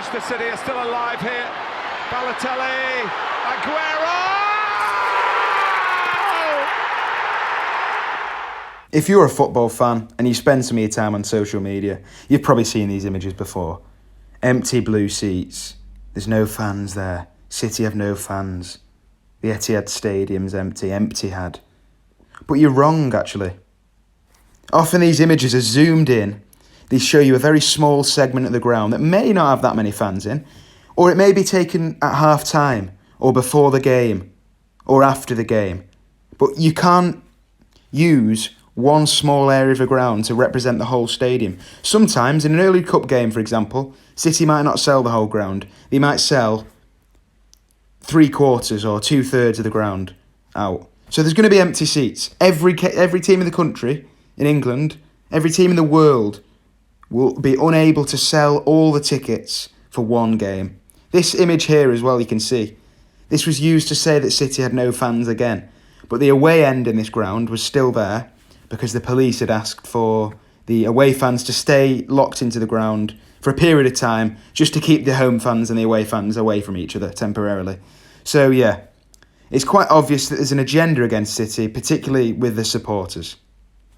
Manchester City are still alive here. Balotelli, Aguero! If you're a football fan and you spend some of your time on social media, you've probably seen these images before. Empty blue seats. There's no fans there. City have no fans. The Etihad Stadium's empty. Etihad. But you're wrong, actually. Often these images are zoomed in. They show you a very small segment of the ground that may not have that many fans in, or it may be taken at half time, or before the game, or after the game. But you can't use one small area of the ground to represent the whole stadium. Sometimes, in an early cup game, for example, City might not sell the whole ground. They might sell 3/4 or 2/3 of the ground out. So there's going to be empty seats. Every team in the country, in England, every team in the world will be unable to sell all the tickets for one game. This image here as well, you can see. This was used to say that City had no fans again. But the away end in this ground was still there because the police had asked for the away fans to stay locked into the ground for a period of time just to keep the home fans and the away fans away from each other temporarily. So yeah, it's quite obvious that there's an agenda against City, particularly with the supporters.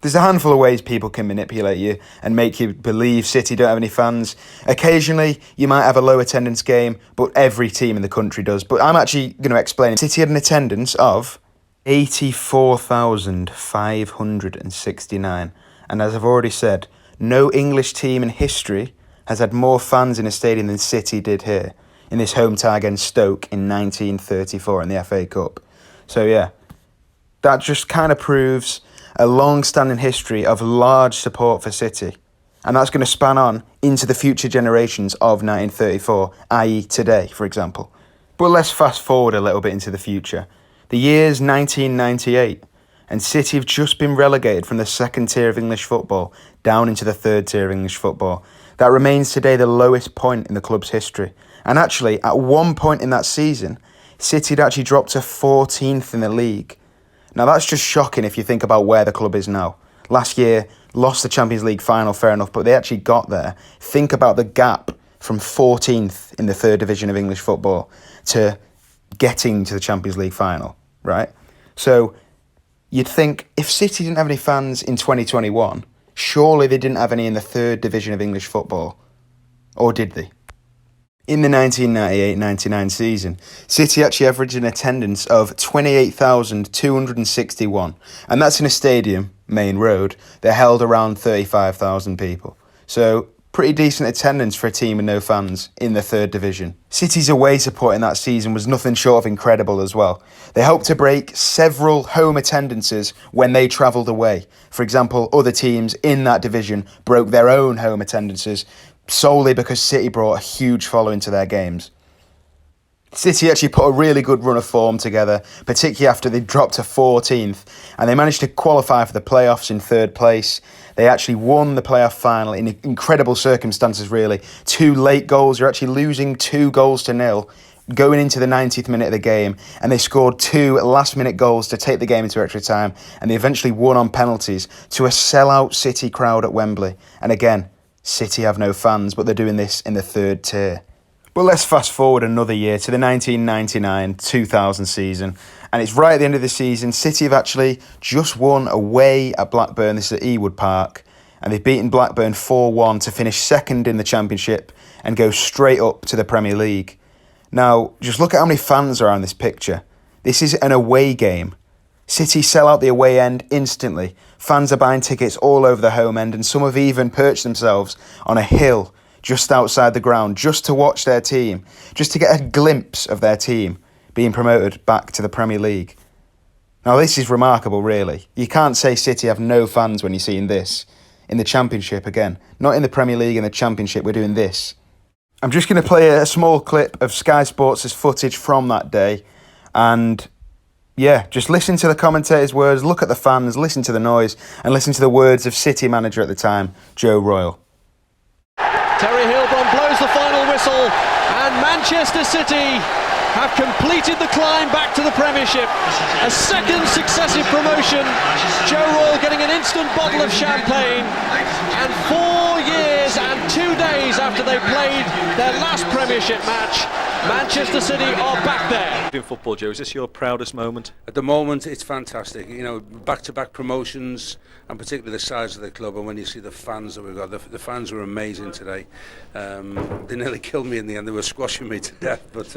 There's a handful of ways people can manipulate you and make you believe City don't have any fans. Occasionally, you might have a low attendance game, but every team in the country does. But I'm actually going to explain. City had an attendance of 84,569. And as I've already said, no English team in history has had more fans in a stadium than City did here in this home tie against Stoke in 1934 in the FA Cup. So yeah, that just kind of proves a long-standing history of large support for City. And that's going to span on into the future generations of 1934, i.e. today, for example. But let's fast forward a little bit into the future. The year's 1998, and City have just been relegated from the second tier of English football down into the third tier of English football. That remains today the lowest point in the club's history. And actually, at one point in that season, City had actually dropped to 14th in the league. Now, that's just shocking if you think about where the club is now. Last year, lost the Champions League final, fair enough, but they actually got there. Think about the gap from 14th in the third division of English football to getting to the Champions League final, right? So you'd think if City didn't have any fans in 2021, surely they didn't have any in the third division of English football. Or did they? In the 1998-99 season, City actually averaged an attendance of 28,261, and that's in a stadium, Main Road, that held around 35,000 people. So, pretty decent attendance for a team with no fans in the third division. City's away support in that season was nothing short of incredible as well. They helped to break several home attendances when they travelled away. For example, other teams in that division broke their own home attendances solely because City brought a huge following to their games. City actually put a really good run of form together, particularly after they dropped to 14th, and they managed to qualify for the playoffs in third place. They actually won the playoff final in incredible circumstances, really. 2 late goals. You're actually losing 2-0 going into the 90th minute of the game, and they scored 2 last-minute goals to take the game into extra time, and they eventually won on penalties to a sellout City crowd at Wembley. And again, City have no fans, but they're doing this in the third tier. But let's fast forward another year to the 1999-2000 season. And it's right at the end of the season. City have actually just won away at Blackburn. This is at Ewood Park. And they've beaten Blackburn 4-1 to finish second in the Championship and go straight up to the Premier League. Now, just look at how many fans are on this picture. This is an away game. City sell out the away end instantly. Fans are buying tickets all over the home end, and some have even perched themselves on a hill just outside the ground just to watch their team, just to get a glimpse of their team being promoted back to the Premier League. Now, this is remarkable, really. You can't say City have no fans when you're seeing this. In the Championship, again. Not in the Premier League, in the Championship, we're doing this. I'm just going to play a small clip of Sky Sports' footage from that day, and yeah, just listen to the commentators' words, look at the fans, listen to the noise, and listen to the words of City manager at the time, Joe Royle. Terry Hilborn blows the final whistle, and Manchester City have completed the climb back to the Premiership. A second successive promotion, Joe Royle getting an instant bottle of champagne, and 4 years years and 2 days after they played their last Premiership match, Manchester City are back there. In football, Joe, is this your proudest moment? At the moment, it's fantastic. You know, back-to-back promotions, and particularly the size of the club. And when you see the fans that we've got, the fans were amazing today. They nearly killed me in the end. They were squashing me to death, but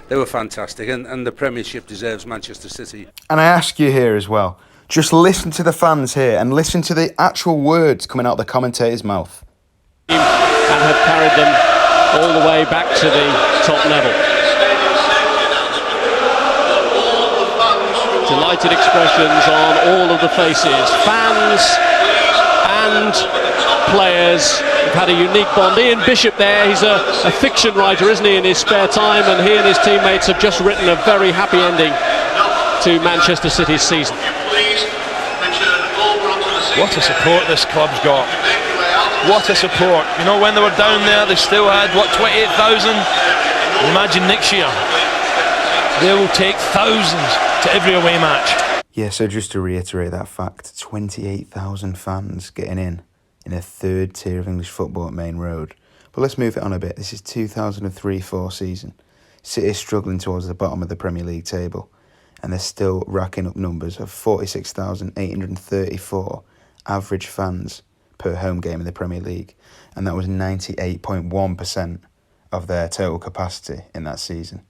they were fantastic. And the Premiership deserves Manchester City. And I ask you here as well, just listen to the fans here and listen to the actual words coming out of the commentator's mouth. And have carried them all the way back to the top level. Delighted expressions on all of the faces. Fans and players have had a unique bond. Ian Bishop there, he's a fiction writer, isn't he, in his spare time, and he and his teammates have just written a very happy ending to Manchester City's season. What a support this club's got. What a support. You know, when they were down there, they still had, 28,000? Imagine next year. They will take thousands to every away match. Yeah, so just to reiterate that fact, 28,000 fans getting in a third tier of English football at Main Road. But let's move it on a bit. This is 2003-04 season. City is struggling towards the bottom of the Premier League table, and they're still racking up numbers of 46,834 average fans per home game in the Premier League, and that was 98.1% of their total capacity in that season.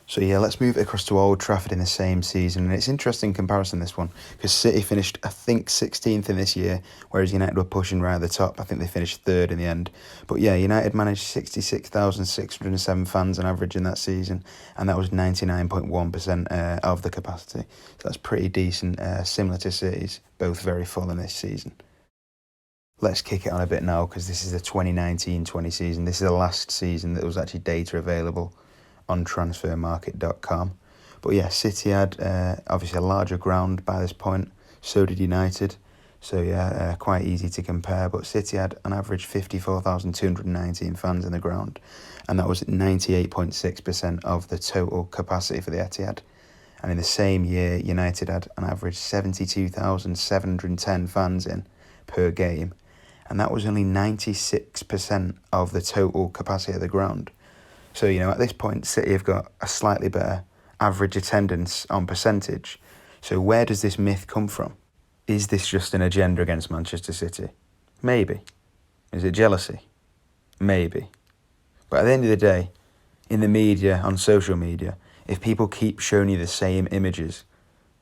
So yeah, let's move it across to Old Trafford in the same season, and it's interesting comparison, this one, because City finished, I think, 16th in this year, whereas United were pushing right at the top. I think they finished 3rd in the end. But yeah, United managed 66,607 fans on average in that season, and that was 99.1% of the capacity. So that's pretty decent, similar to City's, both very full in this season. Let's kick it on a bit now, because this is the 2019-20 season. This is the last season that was actually data available on transfermarket.com. But yeah, City had obviously a larger ground by this point, so did United. So yeah, quite easy to compare. But City had an average 54,219 fans in the ground, and that was 98.6% of the total capacity for the Etihad. And in the same year, United had an average 72,710 fans in per game, and that was only 96% of the total capacity of the ground. So, you know, at this point, City have got a slightly better average attendance on percentage. So where does this myth come from? Is this just an agenda against Manchester City? Maybe. Is it jealousy? Maybe. But at the end of the day, in the media, on social media, if people keep showing you the same images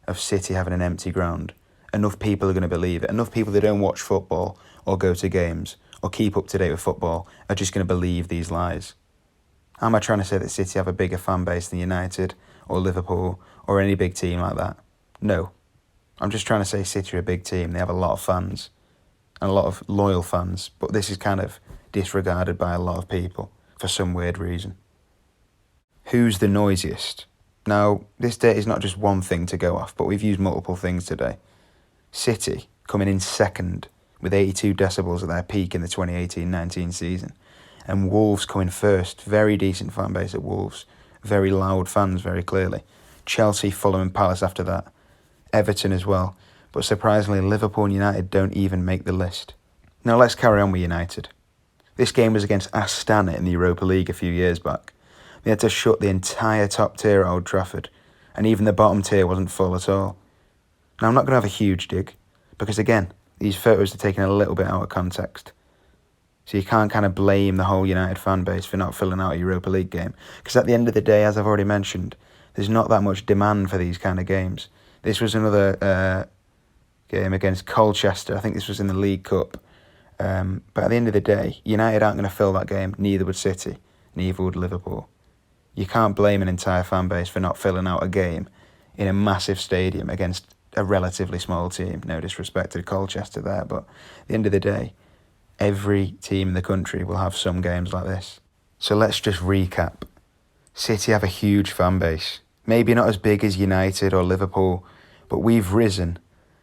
of City having an empty ground, enough people are going to believe it. Enough people that don't watch football or go to games or keep up to date with football are just going to believe these lies. Am I trying to say that City have a bigger fan base than United or Liverpool or any big team like that? No. I'm just trying to say City are a big team. They have a lot of fans and a lot of loyal fans, but this is kind of disregarded by a lot of people for some weird reason. Who's the noisiest? Now, this data is not just one thing to go off, but we've used multiple things today. City coming in second with 82 decibels at their peak in the 2018-19 season. And Wolves coming first. Very decent fan base at Wolves. Very loud fans, very clearly. Chelsea, Fulham and Palace after that. Everton as well. But surprisingly, Liverpool and United don't even make the list. Now let's carry on with United. This game was against Astana in the Europa League a few years back. They had to shut the entire top tier at Old Trafford. And even the bottom tier wasn't full at all. Now I'm not going to have a huge dig. Because again, these photos are taken a little bit out of context. So you can't kind of blame the whole United fan base for not filling out a Europa League game. Because at the end of the day, as I've already mentioned, there's not that much demand for these kind of games. This was another game against Colchester. I think this was in the League Cup. But at the end of the day, United aren't going to fill that game. Neither would City. Neither would Liverpool. You can't blame an entire fan base for not filling out a game in a massive stadium against a relatively small team. No disrespect to Colchester there, but at the end of the day, every team in the country will have some games like this. So let's just recap. City have a huge fan base. Maybe not as big as United or Liverpool, but we've risen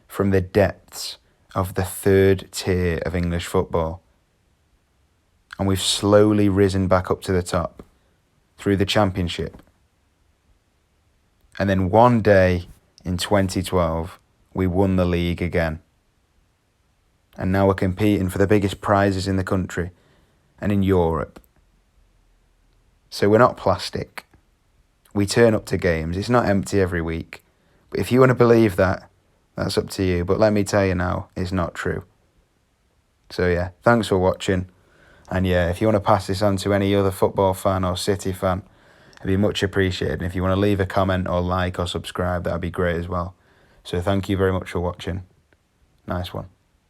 from the depths of the third tier of English football. And we've slowly risen back up to the top through the Championship. And then one day in 2012, we won the league again. And now we're competing for the biggest prizes in the country and in Europe. So we're not plastic. We turn up to games. It's not empty every week. But if you want to believe that, that's up to you. But let me tell you now, it's not true. So yeah, thanks for watching. And yeah, if you want to pass this on to any other football fan or City fan, it'd be much appreciated. And if you want to leave a comment or like or subscribe, that'd be great as well. So thank you very much for watching. Nice one.